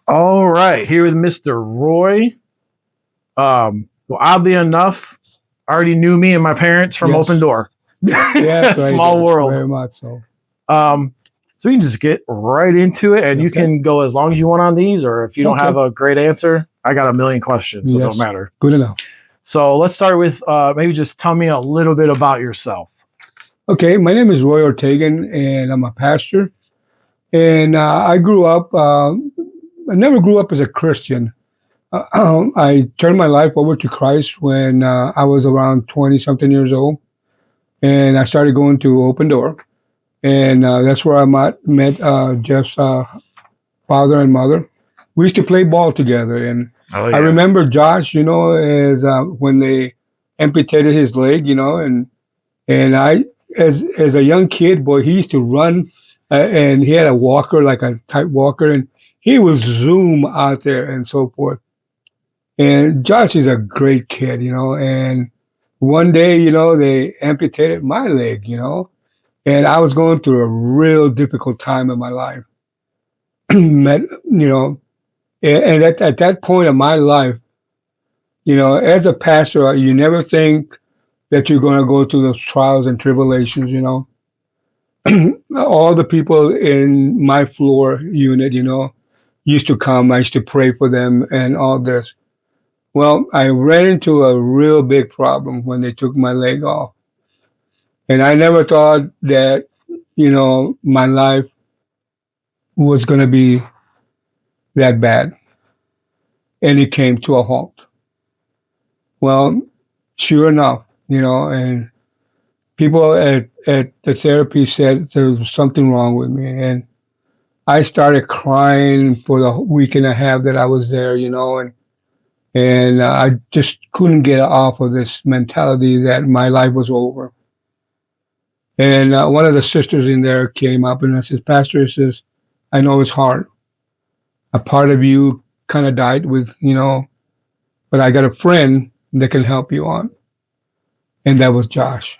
All right, here with Mr. Roy. Well, oddly enough, already knew me and my parents from Yes. Open Door. Yes, right. Small Yes, world. very much so. So we can just get right into it, and you Okay. can go as long as you want on these, or if you don't Okay. have a great answer, I got a million questions, so it don't Yes. matter. Good enough. So let's start with maybe just tell me a little bit about yourself. Okay, my name is Roy Ortegan, and I'm a pastor. And I grew up. I never grew up as a Christian. I turned my life over to Christ when I was around 20 something years old, and I started going to Open Door, and that's where I met Jeff's father and mother. We used to play ball together, and Oh I remember Josh, as when they amputated his leg, and I, as a young kid, boy, he used to run, and he had a walker, like a type walker, and he would zoom out there and so forth. And Josh is a great kid, and one day, they amputated my leg, and I was going through a real difficult time in my life. Met, and at that point of my life, as a pastor, you never think that you're going to go through those trials and tribulations, all the people in my floor unit, used to come. I used to pray for them and all this. Well, I ran into a real big problem when they took my leg off. And I never thought that, my life was going to be that bad. And it came to a halt. Well, sure enough, and people at the therapy said there was something wrong with me. And I started crying for the week and a half that I was there, and I just couldn't get off of this mentality that my life was over. And one of the sisters in there came up and I says, Pastor, he says, I know it's hard. A part of you kind of died with, but I got a friend that can help you on. And that was Josh.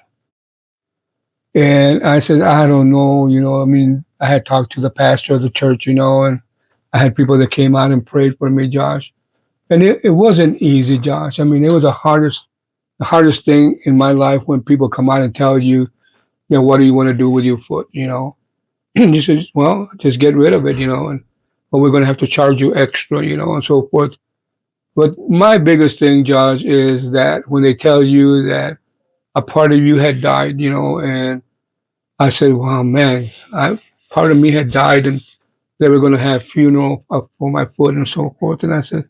And I said, I don't know, I had talked to the pastor of the church, and I had people that came out and prayed for me, Josh. And it wasn't easy, Josh. I mean, it was the hardest thing in my life when people come out and tell you, what do you want to do with your foot, You says, well, just get rid of it, but we're going to have to charge you extra, and so forth. But my biggest thing, Josh, is that when they tell you that a part of you had died, and I said, wow, man, part of me had died and they were going to have funeral for my foot and so forth. And I said,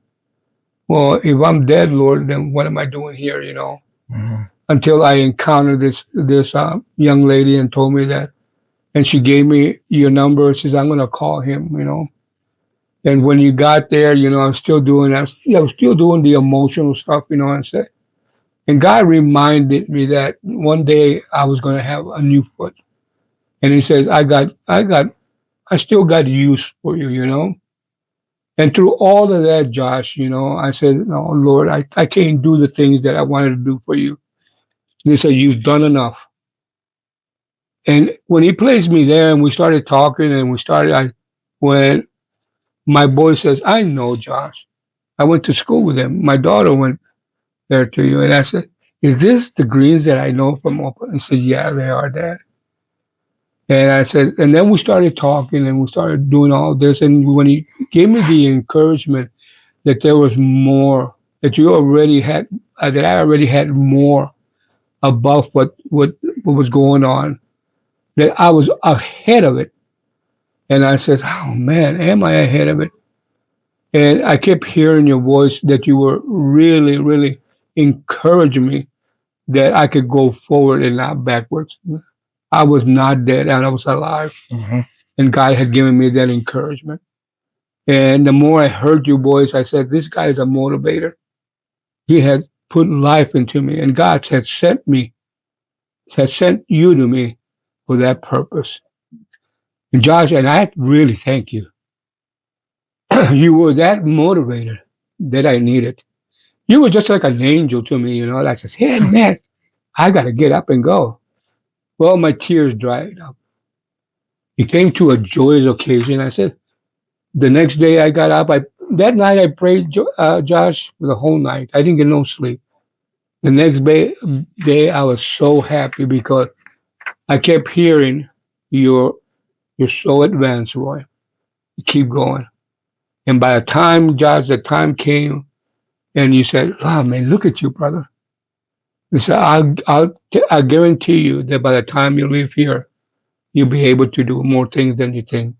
well, if I'm dead, Lord, then what am I doing here, Mm-hmm. Until I encountered this young lady and told me that, and she gave me your number. She says, I'm going to call him, And when you got there, I was still doing that. I was still doing the emotional stuff, and God reminded me that one day I was going to have a new foot. And he says, I still got use for you, And through all of that, Josh, I said, no, Lord, I can't do the things that I wanted to do for you. And he said, you've done enough. And when he placed me there and we started talking and when my boy says, I know Josh. I went to school with him. My daughter went there to you. And I said, is this the Greens that I know from Oakland? He said, yeah, they are, Dad. And I said, and then we started talking and we started doing all this. And when he gave me the encouragement that there was more, that you already had, that I already had more above what was going on, that I was ahead of it. And I says, oh man, am I ahead of it? And I kept hearing your voice that you were really, really encouraging me that I could go forward and not backwards. I was not dead and I was alive. Mm-hmm. And God had given me that encouragement. And the more I heard your voice, I said, this guy is a motivator. He had put life into me, and God had sent you to me for that purpose. And Josh, and I really thank you. You were that motivator that I needed. You were just like an angel to me, I said, hey, man, I got to get up and go. Well, my tears dried up. It came to a joyous occasion. I said, The next day I got up. That night I prayed, Josh, for the whole night. I didn't get no sleep. The next day I was so happy because I kept hearing you're so advanced, Roy. Keep going. And by the time, Josh, the time came, and you said, "Wow, man, look at you, brother." He said, "I guarantee you that by the time you leave here, you'll be able to do more things than you think."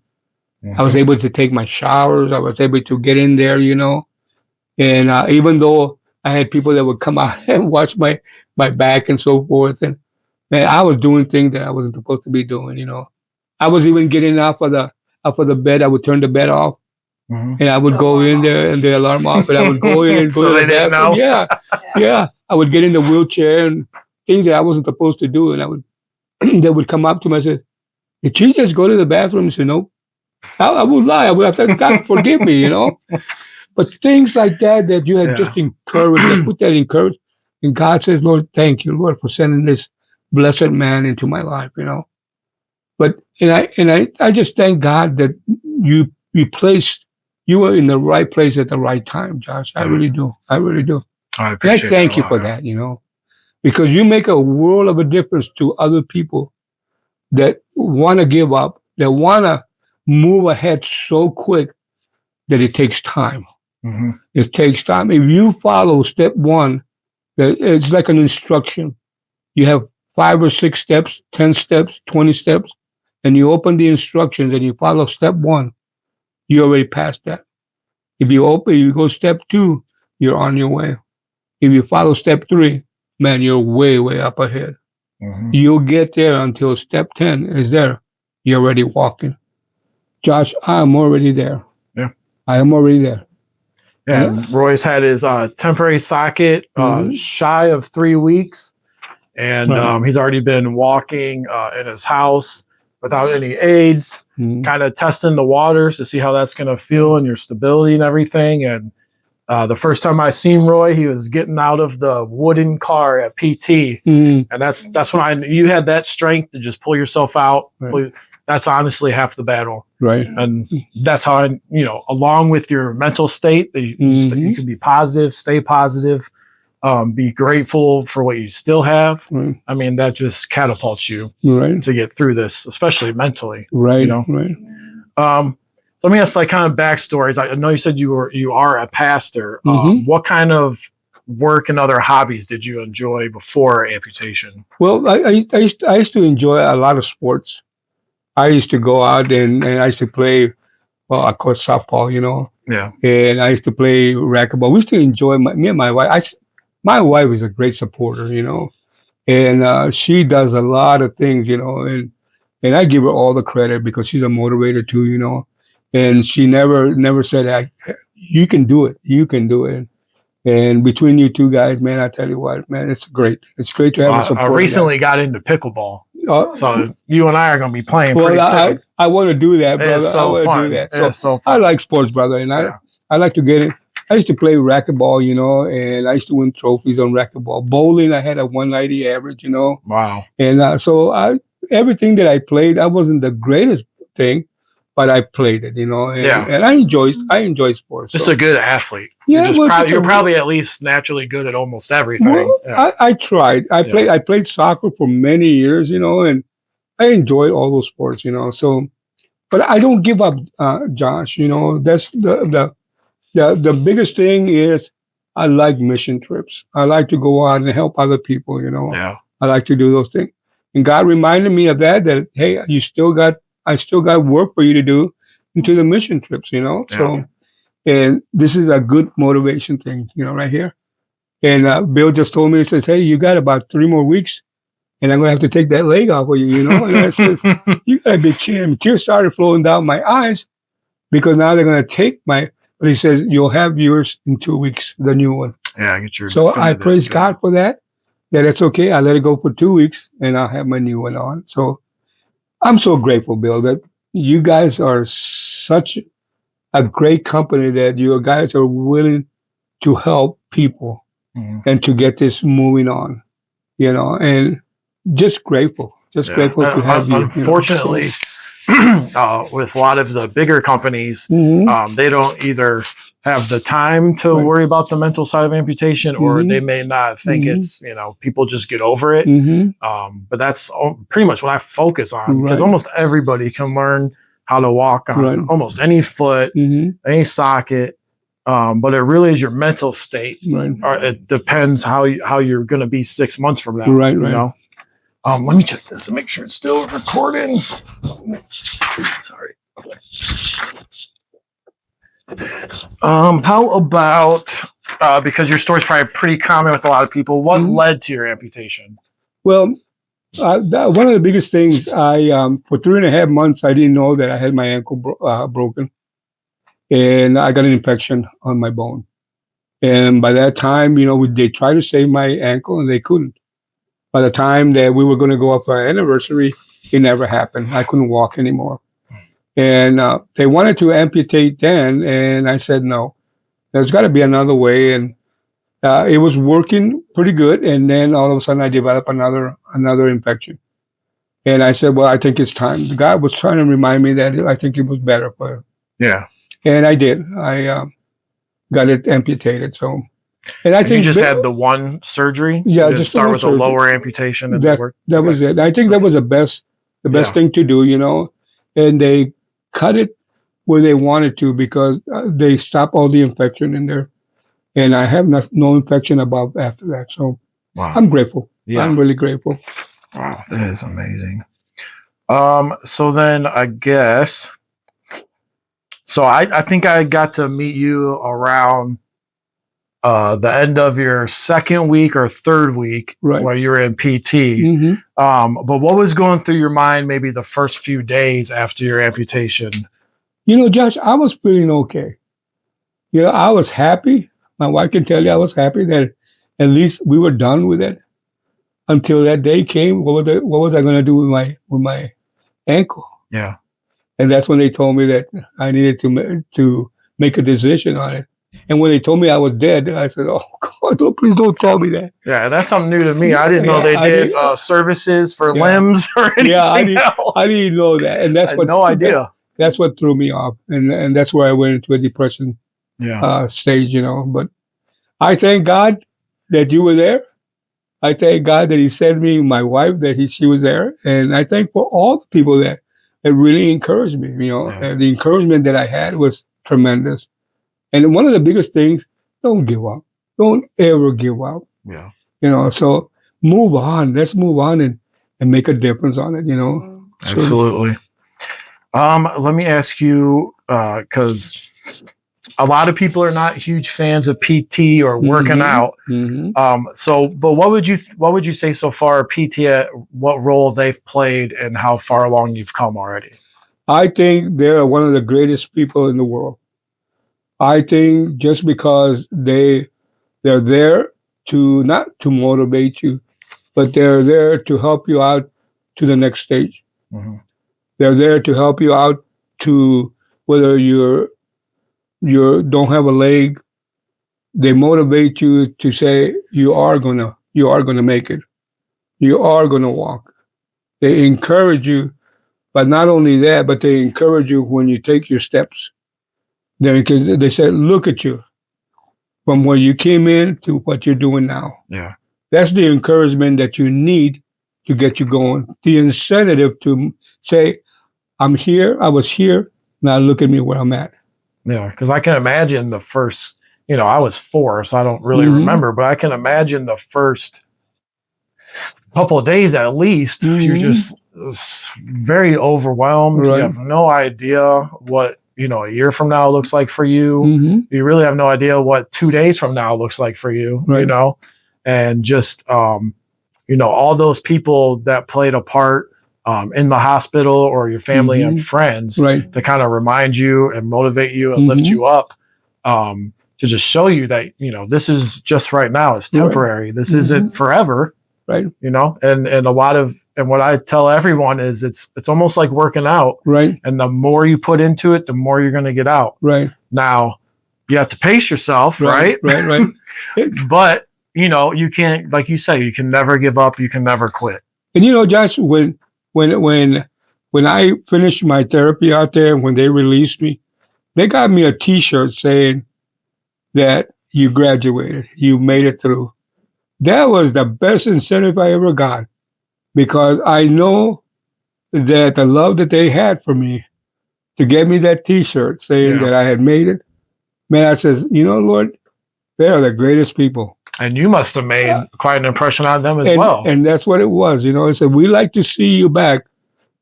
I was able to take my showers. I was able to get in there, And even though I had people that would come out and watch my back and so forth, and man, I was doing things that I wasn't supposed to be doing. I was even getting off of the bed. I would turn the bed off, and I would go in there and the alarm off, and I would go in and go So to they the didn't bathroom. know? Yeah. I would get in the wheelchair and things that I wasn't supposed to do, and they would come up to me and say, "Did you just go to the bathroom?" I said, "Nope." I would lie. I would have to, God forgive me, But things like that you had just encouraged, put that encouraged. And God says, "Lord, thank you, Lord, for sending this blessed man into my life, But I just thank God that you were in the right place at the right time, Josh. I really do. I really do. I And I thank you for that, because you make a world of a difference to other people that want to give up, that want to move ahead so quick that it takes time. It takes time. If you follow step one, it's like an instruction. You have 5 or 6 steps, 10 steps, 20 steps, and you open the instructions and you follow step one, you already passed that. If you go step 2, you're on your way. If you follow step 3, man, you're way, way up ahead. You'll get there until step 10 is there. You're already walking. Josh, I'm already there. Yeah. I am already there. Yeah. Roy's had his temporary socket shy of 3 weeks. And he's already been walking in his house without any aids, kind of testing the waters to see how that's going to feel and your stability and everything. And the first time I seen Roy, he was getting out of the wooden car at PT. And that's when you had that strength to just pull yourself out. Right. That's honestly half the battle. Right. And that's how along with your mental state, you can be positive, stay positive. Be grateful for what you still have. Right. I mean, that just catapults you to get through this, especially mentally. Right. Right. So let me ask kind of backstories. I know you said you are a pastor. What kind of work and other hobbies did you enjoy before amputation? Well, I used to enjoy a lot of sports. I used to go out and I used to play. Well, I call it softball, Yeah. And I used to play racquetball. We used to enjoy me and my wife. My wife is a great supporter, and she does a lot of things, and I give her all the credit because she's a motivator too, and she never said, "You can do it, you can do it." And between you two guys, man, I tell you what, man, it's great. It's great to have a support. I recently got into pickleball, so you and I are going to be playing pretty soon. I want to do that, brother. It's so fun. It's so fun. I like sports, brother, and I like to get it. I used to play racquetball, and I used to win trophies on racquetball. Bowling, I had a 190 average, Wow. And so everything that I played, I wasn't the greatest thing, but I played it, and I enjoy sports. Just a good athlete. Yeah, you're probably at least naturally good at almost everything. Well, I tried. I played soccer for many years, and I enjoyed all those sports, So, but I don't give up, Josh. That's the biggest thing is I like mission trips. I like to go out and help other people, Yeah. I like to do those things. And God reminded me of that, hey, I still got work for you to do into the mission trips, Yeah. So, and this is a good motivation thing, right here. And Bill just told me, he says, "Hey, you got about 3 more weeks and I'm going to have to take that leg off of you, And I says, "You got to be kidding me." Tears started flowing down my eyes because now they're going to take but he says, "You'll have yours in 2 weeks, the new one." Yeah, I get your. So I praise God for that. It's okay. I let it go for 2 weeks and I'll have my new one on. So I'm so grateful, Bill, that you guys are such a great company that you guys are willing to help people and to get this moving on, and just grateful to have you. Unfortunately, with a lot of the bigger companies, they don't either have the time to worry about the mental side of amputation, or they may not think it's, people just get over it. But that's pretty much what I focus on, because almost everybody can learn how to walk on almost any foot, any socket. But it really is your mental state. It depends how you're going to be 6 months from now. You know? Let me check this and make sure it's still recording. Sorry. How about, because your story's probably pretty common with a lot of people, what led to your amputation? Well, one of the biggest things, for 3.5 months, I didn't know that I had my ankle broken. And I got an infection on my bone. And by that time, they tried to save my ankle and they couldn't. By the time that we were going to go up for our anniversary, it never happened. I couldn't walk anymore. And they wanted to amputate then, and I said, no, there's got to be another way. And it was working pretty good. And then all of a sudden I developed another infection. And I said, well, I think it's time. God was trying to remind me that I think it was better for her. Yeah. And I did. I got it amputated. So, and I think you just had the one surgery. Yeah, just start with a lower amputation. And that was it. I think that was the best thing to do. And they cut it where they wanted to, because they stopped all the infection in there, and I have no infection above after that. So, I'm grateful. Yeah. I'm really grateful. Wow, that is amazing. So then I guess. So I think I got to meet you around the end of your second week or third week while you were in PT. But what was going through your mind maybe the first few days after your amputation? Josh, I was feeling okay. I was happy. My wife can tell you I was happy that at least we were done with it. Until that day came, what was I going to do with my ankle? Yeah. And that's when they told me that I needed to make a decision on it. And when they told me I was dead, I said, "Oh God, please don't tell me that." Yeah, that's something new to me. I didn't know they did services for limbs or anything else. I didn't know that, and that's no idea. That's what threw me off, and that's where I went into a depression stage. But I thank God that you were there. I thank God that He sent me my wife, that she was there, and I thank for all the people that really encouraged me. And the encouragement that I had was tremendous. And one of the biggest things, don't give up. Don't ever give up. Yeah. So move on. Let's move on and make a difference on it, Absolutely. Let me ask you, because a lot of people are not huge fans of PT or working out. But what would you say so far, PT, what role they've played and how far along you've come already? I think they're one of the greatest people in the world. I think just because they're there to not to motivate you, but they're there to help you out to the next stage. They're there to help you out to whether you don't have a leg. They motivate you to say you are gonna make it. You are gonna walk. They encourage you, but not only that, but they encourage you when you take your steps. Because they said, look at you from where you came in to what you're doing now. Yeah. That's the encouragement that you need to get you going. The incentive to say, I'm here, I was here, now look at me where I'm at. Yeah, because I can imagine the first, I was 4, so I don't really remember, but I can imagine the first couple of days at least, you're just very overwhelmed. You have no idea what, a year from now looks like for you. You really have no idea what 2 days from now looks like for you, and just, all those people that played a part in the hospital or your family and friends to kind of remind you and motivate you and lift you up, to just show you that, this is just right now. It's temporary. This isn't forever. And a lot of, and what I tell everyone is it's almost like working out. And the more you put into it, the more you're going to get out. Now you have to pace yourself. But you can't, like you say, you can never give up. You can never quit. And Josh, when when I finished my therapy out there, when they released me, they got me a T-shirt saying that you graduated, you made it through. That was the best incentive I ever got, because I know that the love that they had for me to get me that T-shirt saying that I had made it, man, I says, Lord, they are the greatest people. And you must have made quite an impression on them as well. And that's what it was. It said, we like to see you back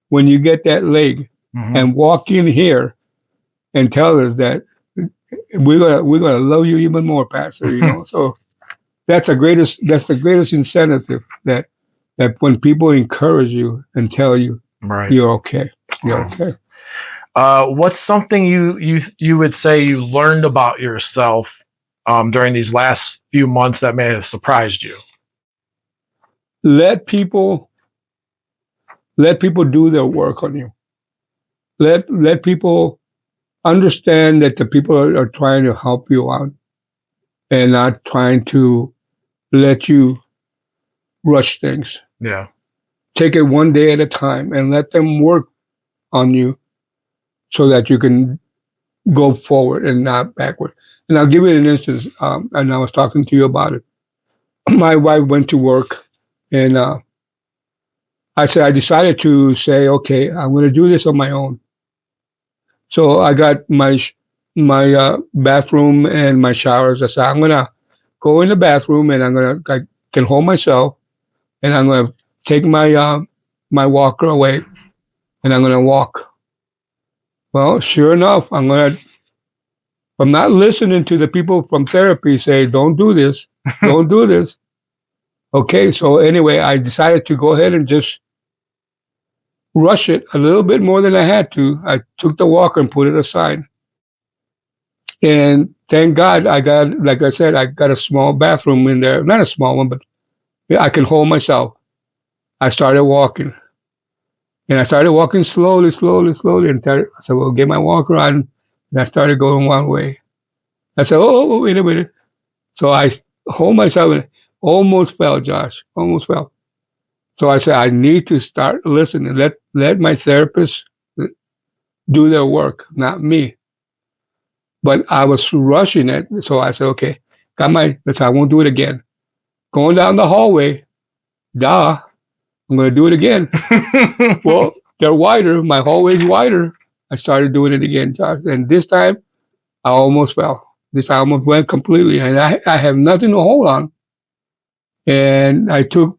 when you get that leg and walk in here and tell us that we're gonna love you even more, Pastor. So that's the greatest incentive that when people encourage you and tell you you're okay. You're okay. What's something you would say you learned about yourself during these last few months that may have surprised you? Let people do their work on you. Let people understand that the people are trying to help you out and not trying to let you rush things. Yeah. Take it one day at a time and let them work on you so that you can go forward and not backward. And I'll give you an instance, and I was talking to you about it. My wife went to work, and I decided to say, okay, I'm going to do this on my own. So I got my bathroom and my showers. I said, I'm going to go in the bathroom, and I can hold myself, and I'm going to take my walker away, and I'm going to walk. Well, sure enough, I'm not listening to the people from therapy say, don't do this, don't do this. Okay, so anyway, I decided to go ahead and just rush it a little bit more than I had to. I took the walker and put it aside. And thank God I got a small bathroom in there. Not a small one, but I can hold myself. I started walking. And I started walking slowly. And I said, well, get my walker on. And I started going one way. I said, oh, wait a minute. So I hold myself and almost fell, Josh. Almost fell. So I said, I need to start listening. Let my therapist do their work, not me. But I was rushing it. So I said, okay, I won't do it again. Going down the hallway, I'm going to do it again. Well, they're wider. My hallway's wider. I started doing it again, Josh. And this time, I almost fell. This time I almost went completely. And I have nothing to hold on. And I took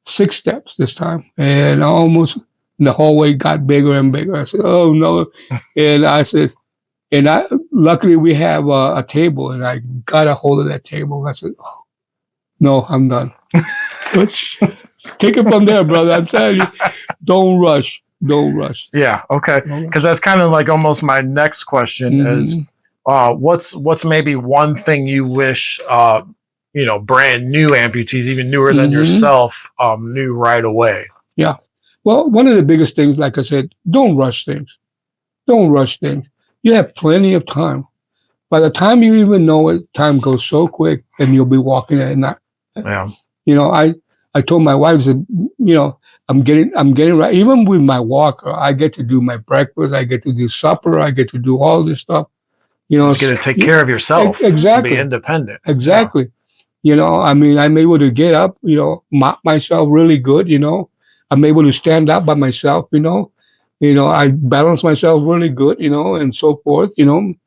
6 steps this time. And the hallway got bigger and bigger. I said, oh, no. And I said, luckily we have a table. And I got a hold of that table. I said, oh, no, I'm done. Take it from there, brother. I'm telling you, don't rush. Don't rush. Yeah. Okay. Because that's kind of like almost my next question is, what's maybe one thing you wish, brand new amputees, even newer than yourself, knew right away? Yeah. Well, one of the biggest things, like I said, don't rush things. Don't rush things. You have plenty of time. By the time you even know it, time goes so quick, and you'll be walking at night. Yeah. I told my wife, I'm getting right. Even with my walker, I get to do my breakfast. I get to do supper. I get to do all this stuff. You get to take care of yourself. Exactly. Be independent. Exactly. Yeah. I'm able to get up, mop myself really good, I'm able to stand up by myself, I balance myself really good, and so forth, I'm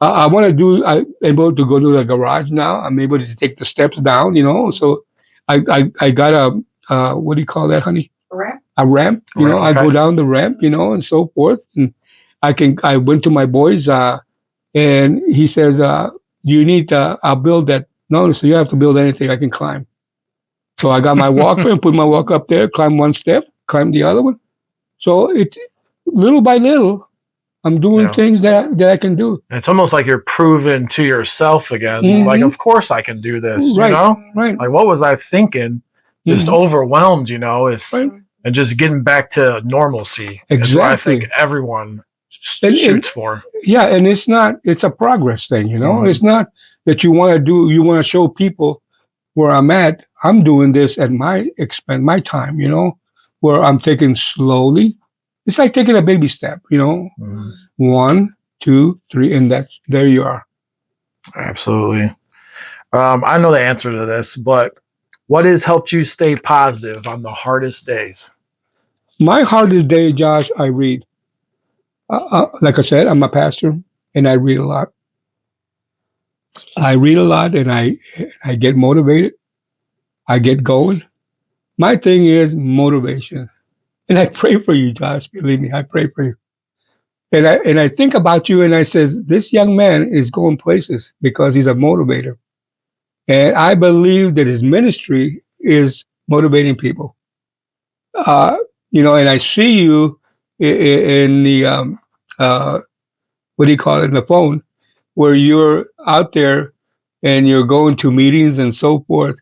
able to go to the garage now. I'm able to take the steps down, so I got a, what do you call that, honey? A ramp, Okay. I go down the ramp, and so forth. And I went to my boys, and he says, you need I'll build that. No, so you have to build anything. I can climb. So I got my walker and put my walker up there, climb one step, climb the other one. So little by little, I'm doing things that I can do. It's almost like you're proving to yourself again, like, of course I can do this, Right. Like, what was I thinking? Just overwhelmed, and just getting back to normalcy. Exactly. Is what I think everyone shoots for. Yeah, and it's a progress thing, It's not that you want to show people where I'm at. I'm doing this at my expense, my time, where I'm taking slowly, It's like taking a baby step, you know, 1, 2, 3, and there you are. Absolutely. I know the answer to this, but what has helped you stay positive on the hardest days? My hardest day, Josh, I read. Like I said, I'm a pastor, and I read a lot. I read a lot, and I get motivated. I get going. My thing is motivation, and I pray for you, Josh. Believe me, I pray for you. And I think about you, and I says, this young man is going places because he's a motivator, and I believe that his ministry is motivating people. And I see you in the what do you call it, in the phone, where you're out there and you're going to meetings and so forth.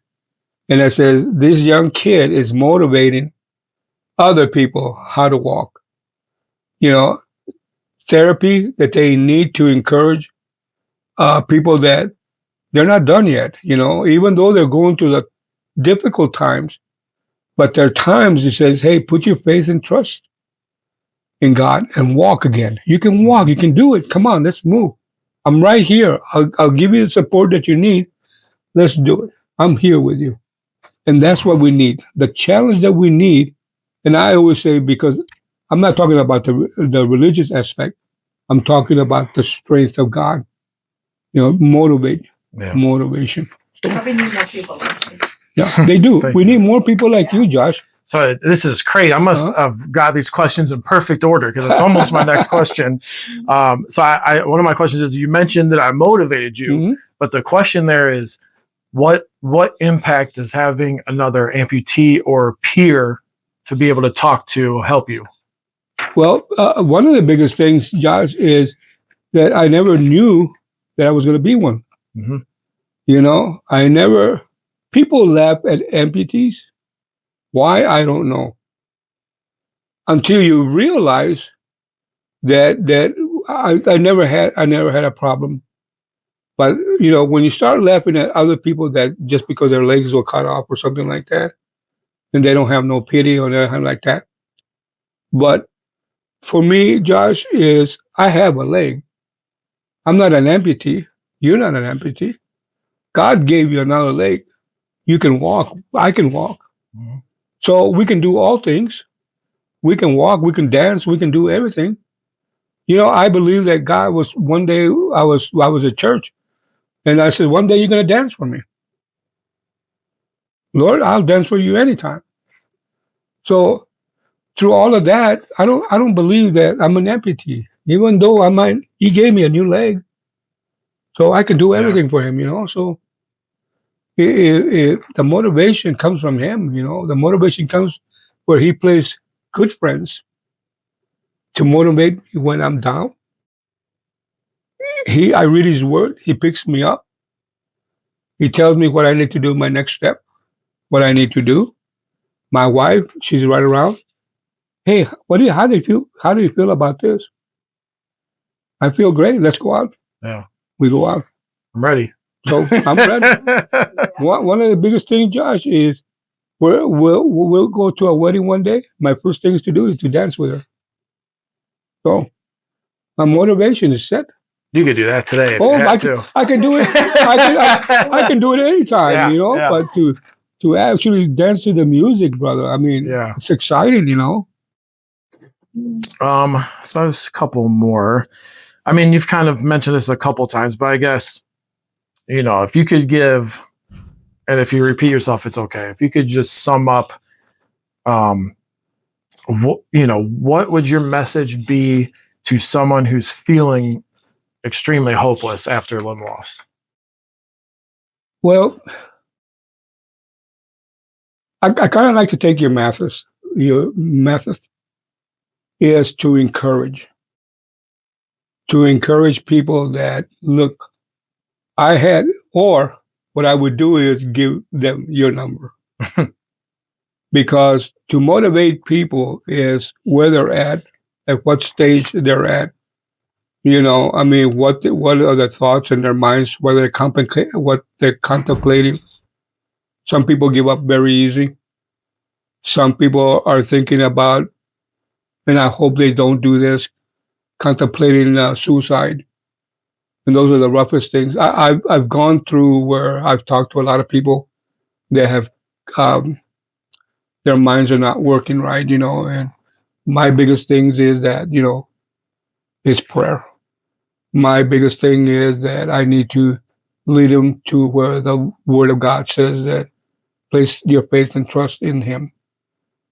And it says this young kid is motivating other people how to walk. Therapy that they need to encourage people that they're not done yet. Even though they're going through the difficult times, but there are times it says, "Hey, put your faith and trust in God and walk again. You can walk. You can do it. Come on, let's move. I'm right here. I'll give you the support that you need. Let's do it. I'm here with you." And that's what we need. The challenge that we need, and I always say, because I'm not talking about the religious aspect, I'm talking about the strength of God. Motivation. Probably need more people like you. Yeah, they do. We need more people like you, Josh. So this is crazy. I must have got these questions in perfect order because it's almost my next question. So one of my questions is, you mentioned that I motivated you, but the question there is, what impact does having another amputee or peer to be able to talk to help you? Well, one of the biggest things, Josh, is that I never knew that I was going to be one. People laugh at amputees. Why? I don't know. Until you realize that I never had a problem. But when you start laughing at other people that just because their legs were cut off or something like that, and they don't have no pity or anything like that. But for me, Josh, is I have a leg. I'm not an amputee. You're not an amputee. God gave you another leg. You can walk. I can walk. So we can do all things. We can walk. We can dance. We can do everything. I believe that God was, one day I was at church, and I said, one day you're going to dance for me. Lord, I'll dance for you anytime. So through all of that, I don't believe that I'm an amputee, even though he gave me a new leg. So I can do everything for him, So the motivation comes from him, The motivation comes where he plays good friends to motivate me when I'm down. I read his word. He picks me up. He tells me what I need to do, my next step, what I need to do. My wife, she's right around. Hey, how do you feel? How do you feel about this? I feel great. Let's go out. Yeah. We go out. I'm ready. So I'm ready. One of the biggest things, Josh, is we'll go to a wedding one day. My first thing is to do is to dance with her. So my motivation is set. You could do that today. I can do it. I can do it anytime, But to actually dance to the music, brother, it's exciting, So there's a couple more. You've kind of mentioned this a couple times, but I guess, if you could give, and if you repeat yourself, it's okay. If you could just sum up, what would your message be to someone who's feeling extremely hopeless after limb loss? Well, I kind of like to take your method is to encourage people that, look, or what I would do is give them your number. Because to motivate people is where they're at what stage they're at. What are the thoughts in their minds, what they're contemplating. Some people give up very easy. Some people are thinking about and I hope they don't do this, contemplating suicide. And those are the roughest things. I've gone through where I've talked to a lot of people that have their minds are not working right, and my biggest things is that, is prayer. My biggest thing is that I need to lead them to where the Word of God says that place your faith and trust in Him.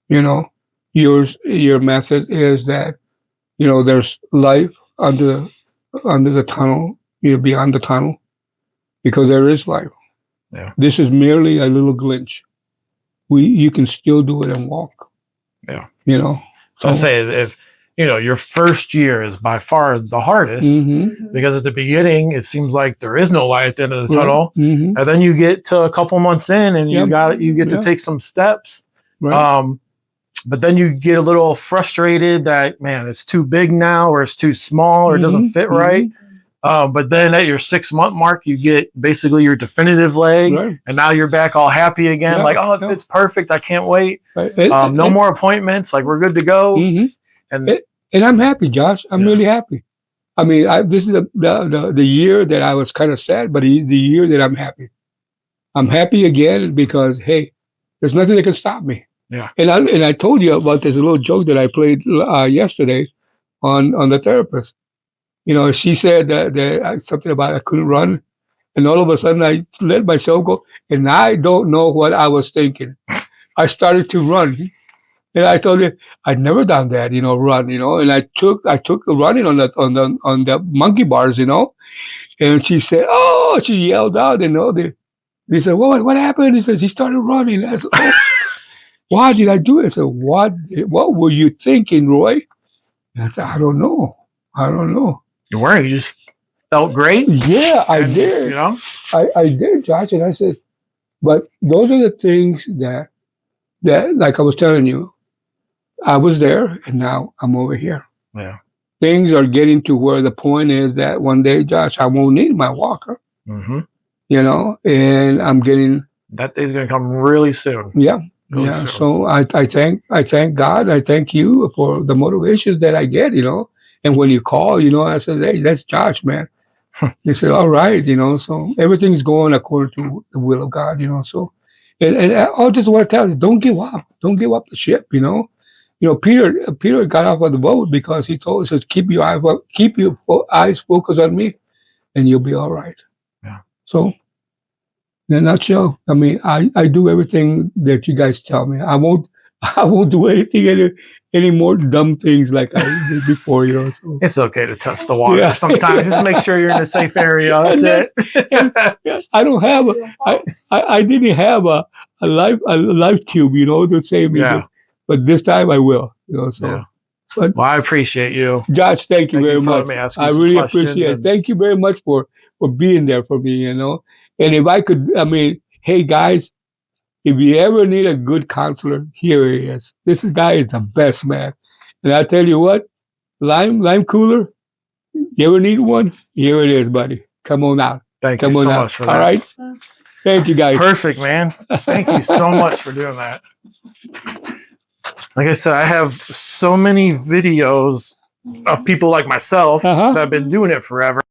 Your method is that, there's life under the tunnel, beyond the tunnel, because there is life. Yeah. This is merely a little glitch. You can still do it and walk. Yeah. So I'll say if your first year is by far the hardest, because at the beginning it seems like there is no light at the end of the tunnel, and then you get to a couple months in and you get to take some steps. Right. But then you get a little frustrated that, man, it's too big now, or it's too small, or it doesn't fit right. But then at your 6-month mark, you get basically your definitive leg, and now you're back all happy again. It fits perfect. I can't wait. No more appointments. Like, we're good to go. And I'm happy, Josh. I'm really happy. I mean, this is the year that I was kind of sad, but the year that I'm happy. I'm happy again because, hey, there's nothing that can stop me. Yeah. And I told you about this little joke that I played yesterday on the therapist. She said that something about I couldn't run, and all of a sudden I let myself go, and I don't know what I was thinking. I started to run, and I told her I'd never done that, run, and I took running on the monkey bars, and she said, oh, she yelled out, they said, what happened? He says he started running. I said, oh, why did I do it? I said, what were you thinking, Roy? And I said, I don't know. You weren't. You just felt great. Yeah, I did. I did, Josh. And I said, but those are the things that like I was telling you, I was there and now I'm over here. Yeah. Things are getting to where the point is that one day, Josh, I won't need my walker. And I'm getting. That day's going to come really soon. Yeah. Really soon. So I thank God. I thank you for the motivations that I get, And when you call, I said, hey, that's Josh, man. He said, all right, so everything's going according to the will of God, So, and I just want to tell you, don't give up. Don't give up the ship, Peter got off of the boat because he told us, keep your eyes focused on me and you'll be all right. Yeah. So, in a nutshell, I mean, I do everything that you guys tell me. I won't do anything any more dumb things like I did before, So. It's okay to touch the water sometimes. Just make sure you're in a safe area. That's it. I don't have I didn't have a life tube, to save me. Yeah. But this time I will, So. Yeah. But, well, I appreciate you, Josh. Thank you very much. I really appreciate it. Thank you very much for being there for me, And if I could, hey guys, if you ever need a good counselor, here he is. This guy is the best, man. And I tell you what, lime cooler, you ever need one? Here it is, buddy. Come on out. Thank you so much for that. All right. Thank you, guys. Perfect, man. Thank you so much for doing that. Like I said, I have so many videos of people like myself that have been doing it forever.